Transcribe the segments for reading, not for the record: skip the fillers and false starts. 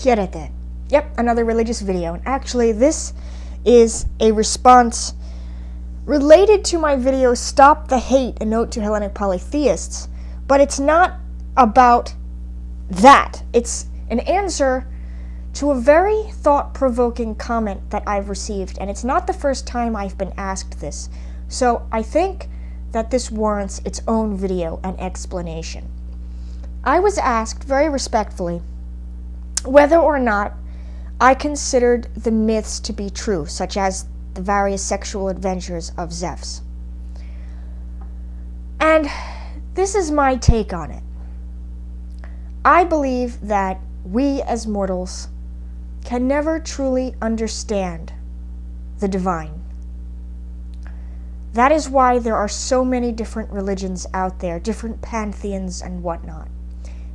Hierete. Yep, another religious video. And actually, this is a response related to my video, Stop the Hate, a note to Hellenic polytheists. But it's not about that. It's an answer to a very thought-provoking comment that I've received. And it's not the first time I've been asked this. So I think that this warrants its own video and explanation. I was asked very respectfully whether or not I considered the myths to be true, such as the various sexual adventures of Zeus. And this is my take on it. I believe that we as mortals can never truly understand the divine. That is why there are so many different religions out there, different pantheons and whatnot,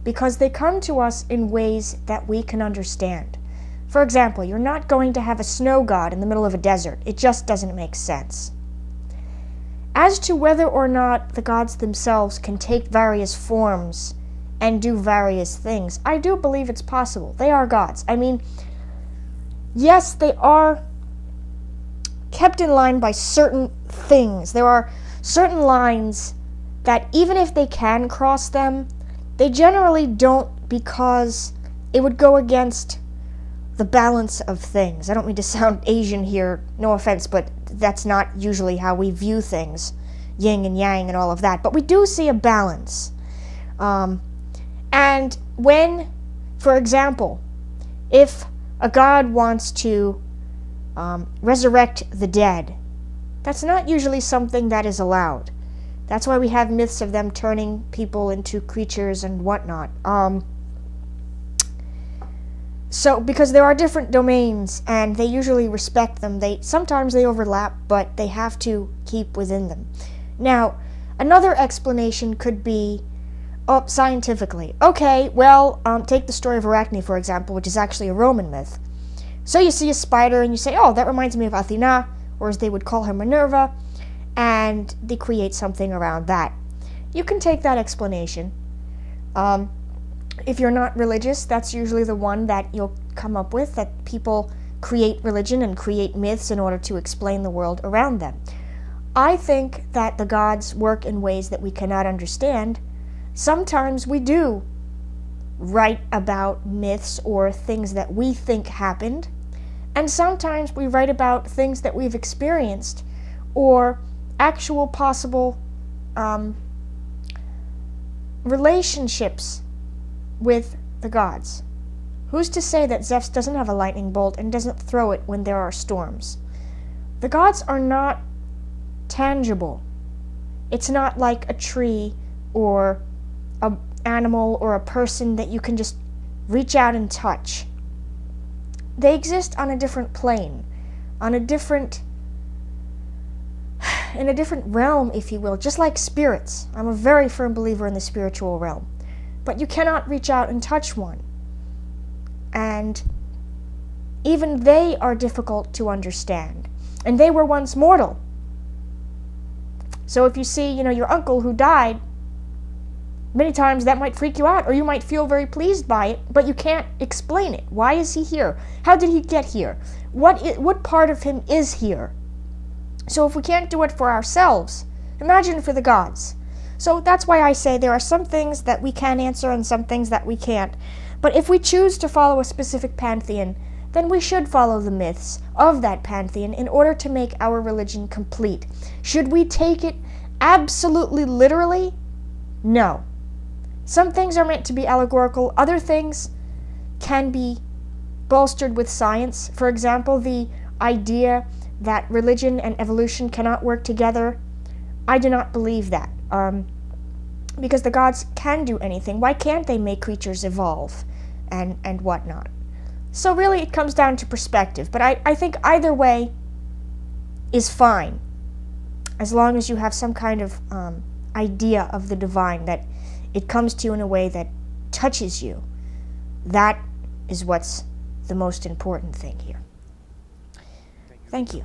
because they come to us in ways that we can understand. For example, you're not going to have a snow god in the middle of a desert. It just doesn't make sense. As to whether or not the gods themselves can take various forms and do various things, I do believe it's possible. They are gods. I mean, yes, they are kept in line by certain things. There are certain lines that even if they can cross them, they generally don't, because it would go against the balance of things. I don't mean to sound Asian here, no offense, but that's not usually how we view things, yin and yang and all of that. But we do see a balance. And when, for example, if a god wants to resurrect the dead, that's not usually something that is allowed. That's why we have myths of them turning people into creatures and whatnot. So, because there are different domains, and they usually respect them. Sometimes they overlap, but they have to keep within them. Now, another explanation could be scientifically. Okay, well, take the story of Arachne, for example, which is actually a Roman myth. So you see a spider, and you say, oh, that reminds me of Athena, or as they would call her, Minerva, and they create something around that. You can take that explanation. If you're not religious, that's usually the one that you'll come up with, that people create religion and create myths in order to explain the world around them. I think that the gods work in ways that we cannot understand. Sometimes we do write about myths or things that we think happened, and sometimes we write about things that we've experienced or actual possible relationships with the gods. Who's to say that Zeus doesn't have a lightning bolt and doesn't throw it when there are storms? The gods are not tangible. It's not like a tree or an animal or a person that you can just reach out and touch. They exist on a different plane, on a different in a different realm, if you will, just like spirits. I'm a very firm believer in the spiritual realm. But you cannot reach out and touch one. And even they are difficult to understand. And they were once mortal. So if you see, your uncle who died, many times that might freak you out, or you might feel very pleased by it, but you can't explain it. Why is he here? How did he get here? What part of him is here? So if we can't do it for ourselves, imagine for the gods. So that's why I say there are some things that we can answer and some things that we can't. But if we choose to follow a specific pantheon, then we should follow the myths of that pantheon in order to make our religion complete. Should we take it absolutely literally? No. Some things are meant to be allegorical. Other things can be bolstered with science. For example, the idea that religion and evolution cannot work together, I do not believe that. Because the gods can do anything. Why can't they make creatures evolve and whatnot? So really it comes down to perspective. But I think either way is fine, as long as you have some kind of idea of the divine, that it comes to you in a way that touches you. That is what's the most important thing here. Thank you.